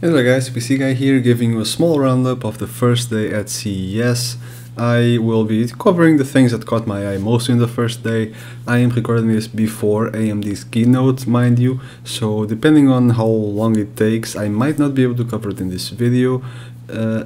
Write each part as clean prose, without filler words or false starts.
Hello guys, PC Guy here, giving you a small roundup of the first day at CES. I will be covering the things that caught my eye most in the first day. I am recording this before AMD's Keynote, mind you, so depending on how long it takes, I might not be able to cover it in this video.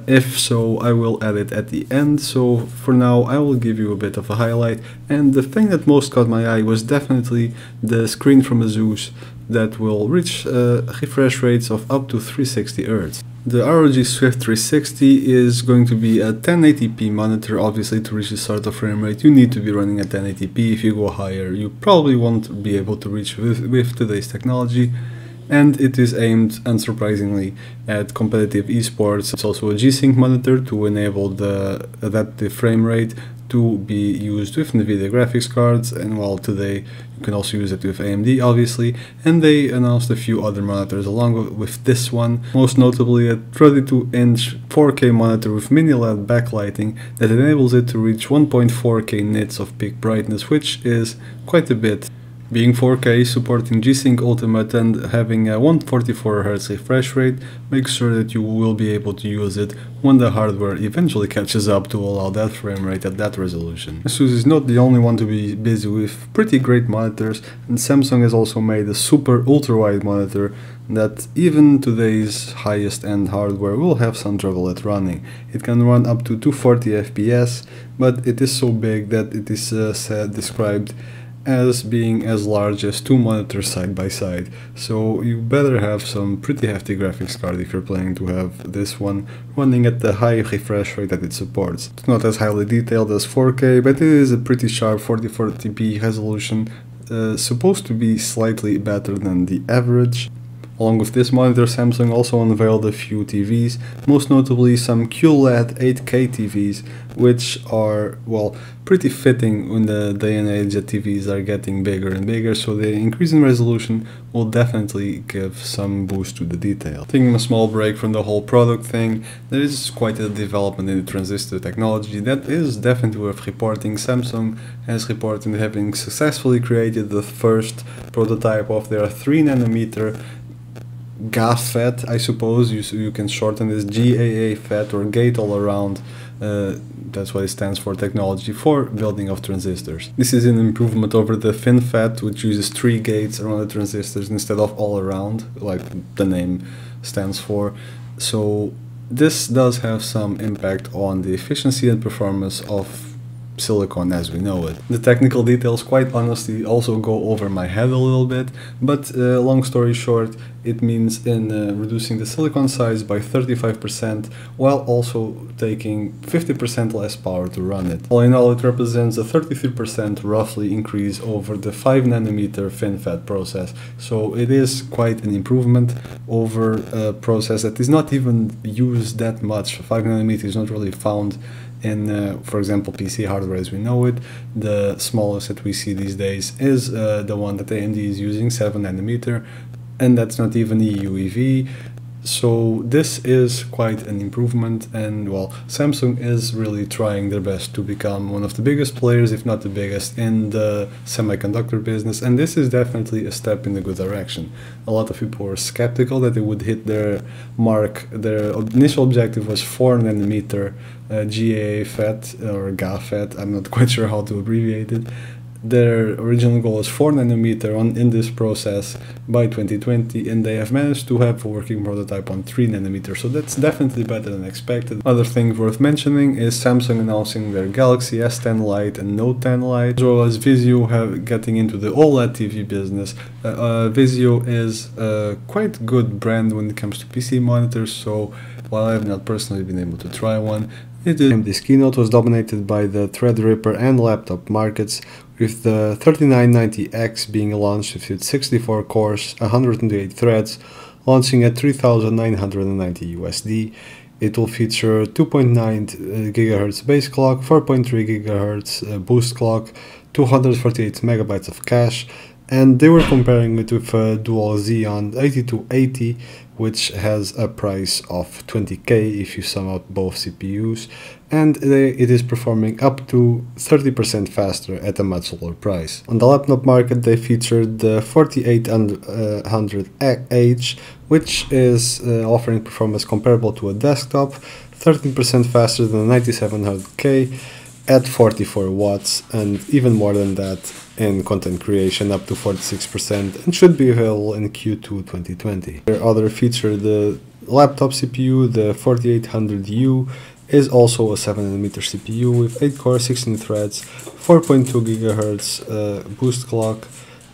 If so, I will add it at the end, so for now I will give you a bit of a highlight. And the thing that most caught my eye was definitely the screen from Asus that will reach refresh rates of up to 360 Hz. The ROG Swift 360 is going to be a 1080p monitor. Obviously, to reach this sort of frame rate you need to be running at 1080p. If you go higher you probably won't be able to reach with today's technology. And it is aimed, unsurprisingly, at competitive esports. It's also a G-Sync monitor to enable the adaptive frame rate to be used with NVIDIA graphics cards, and well, today you can also use it with AMD, obviously. And they announced a few other monitors along with this one, most notably a 32-inch 4K monitor with mini LED backlighting that enables it to reach 1.4K nits of peak brightness, which is quite a bit. Being 4K, supporting G-Sync Ultimate and having a 144Hz refresh rate makes sure that you will be able to use it when the hardware eventually catches up to allow that frame rate at that resolution. Asus is not the only one to be busy with pretty great monitors, and Samsung has also made a Super-Ultrawide monitor that even today's highest end hardware will have some trouble at running. It can run up to 240 FPS, but it is so big that it is described as being as large as two monitors side by side, so you better have some pretty hefty graphics card if you're planning to have this one running at the high refresh rate that it supports. It's not as highly detailed as 4K, but it is a pretty sharp 4040p resolution, supposed to be slightly better than the average. Along with this monitor, Samsung also unveiled a few TVs, most notably some QLED 8K TVs, which are, well, pretty fitting in the day and age that TVs are getting bigger and bigger, so the increase in resolution will definitely give some boost to the detail. Taking a small break from the whole product thing, there is quite a development in the transistor technology that is definitely worth reporting. Samsung has reported having successfully created the first prototype of their 3nm GAAFET, I suppose you can shorten this GAAFET, or gate-all-around, that's what it stands for, technology for building of transistors. This is an improvement over the FinFET, which uses 3 gates around the transistors instead of all around, like the name stands for. So this does have some impact on the efficiency and performance of silicon as we know it. The technical details, quite honestly, also go over my head a little bit, but long story short, it means in reducing the silicon size by 35% while also taking 50% less power to run it. All in all, it represents a 33% roughly increase over the 5nm FinFET process, so it is quite an improvement over a process that is not even used that much. 5nm is not really found in, for example, PC hardware as we know it. The smallest that we see these days is the one that AMD is using, 7nm, and that's not even EUEV. So this is quite an improvement, and well, Samsung is really trying their best to become one of the biggest players, if not the biggest, in the semiconductor business, and this is definitely a step in the good direction. A lot of people were skeptical that they would hit their mark. Their initial objective was 4nm GAAFET or GAAFET, I'm not quite sure how to abbreviate it. Their original goal is 4nm in this process by 2020, and they have managed to have a working prototype on 3nm, so that's definitely better than expected. Other thing worth mentioning is Samsung announcing their Galaxy S10 Lite and Note 10 Lite, as well as Vizio getting into the OLED TV business. Vizio is a quite good brand when it comes to PC monitors, so while I have not personally been able to try one, this keynote was dominated by the Threadripper and laptop markets, with the 3990X being launched with its 64 cores, 128 threads, launching at $3,990 USD. It will feature 2.9 GHz base clock, 4.3 GHz boost clock, 248 megabytes of cache, and they were comparing it with a dual Xeon 8280, which has a price of 20k if you sum up both CPUs, and it is performing up to 30% faster at a much lower price. On the laptop market, they featured the 4800H, which is offering performance comparable to a desktop, 13% faster than the 9700K at 44 watts, and even more than that in content creation, up to 46%, and should be available in Q2 2020. Their other feature, the laptop CPU, the 4800U, is also a 7nm CPU with 8 cores, 16 threads, 4.2 GHz boost clock,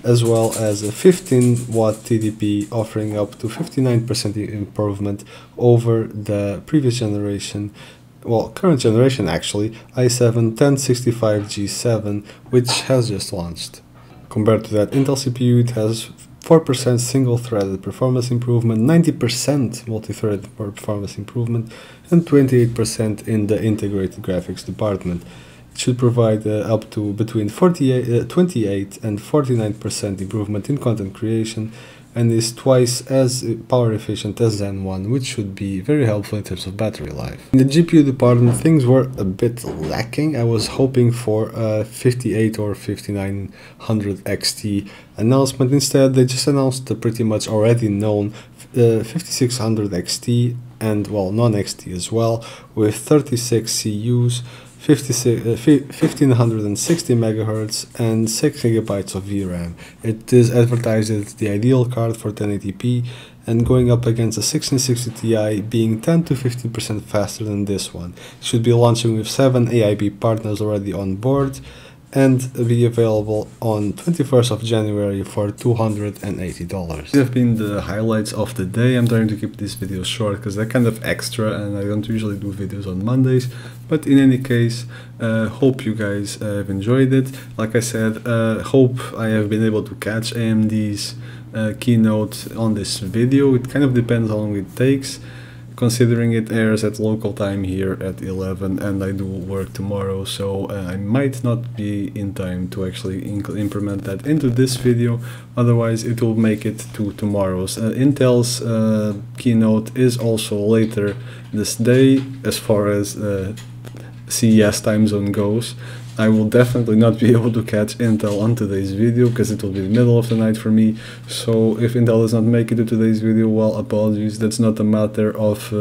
as well as a 15 watt TDP, offering up to 59% improvement over the previous generation, well, current generation actually, i7 1065G7, which has just launched. Compared to that Intel CPU, it has 4% single-threaded performance improvement, 90% multi-threaded performance improvement, and 28% in the integrated graphics department. It should provide up to between 28 and 49% improvement in content creation, and is twice as power efficient as Zen 1, which should be very helpful in terms of battery life. In the GPU department, things were a bit lacking. I was hoping for a 58 or 5900 XT announcement. Instead, they just announced the pretty much already known 5600 XT and, well, non-XT as well, with 36 CUs, 1560 MHz and 6 GB of VRAM. It is advertised as the ideal card for 1080p and going up against a 1660 Ti, being 10 to 15% faster than this one. It should be launching with 7 AIB partners already on board and be available on 21st of January for $280. These have been the highlights of the day. I'm trying to keep this video short because they're kind of extra and I don't usually do videos on Mondays, but in any case, hope you guys have enjoyed it. Like I said, hope I have been able to catch AMD's keynote on this video. It kind of depends how long it takes, considering it airs at local time here at 11 and I do work tomorrow, so I might not be in time to actually implement that into this video. Otherwise it will make it to tomorrow's. Intel's keynote is also later this day as far as CES time zone goes. I will definitely not be able to catch Intel on today's video because it will be the middle of the night for me. So if Intel does not make it to today's video, well, apologies. That's not a matter of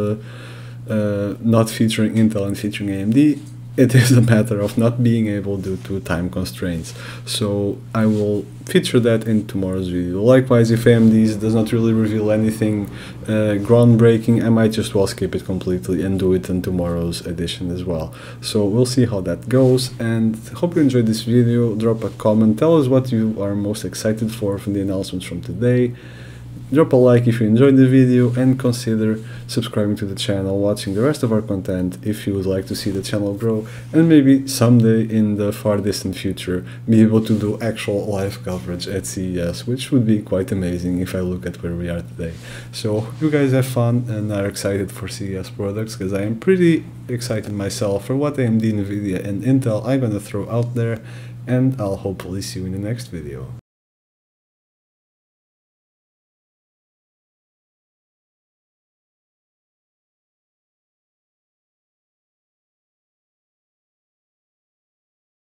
not featuring Intel and featuring AMD. It is a matter of not being able due to time constraints. So I will feature that in tomorrow's video. Likewise, if AMD does not really reveal anything groundbreaking, I might just well skip it completely and do it in tomorrow's edition as well. So we'll see how that goes, and hope you enjoyed this video. Drop a comment, tell us what you are most excited for from the announcements from today. Drop a like if you enjoyed the video and consider subscribing to the channel, watching the rest of our content if you would like to see the channel grow, and maybe someday in the far distant future be able to do actual live coverage at CES, which would be quite amazing if I look at where we are today. So you guys have fun and are excited for CES products, because I am pretty excited myself for what AMD, Nvidia and Intel are gonna throw out there, and I'll hopefully see you in the next video.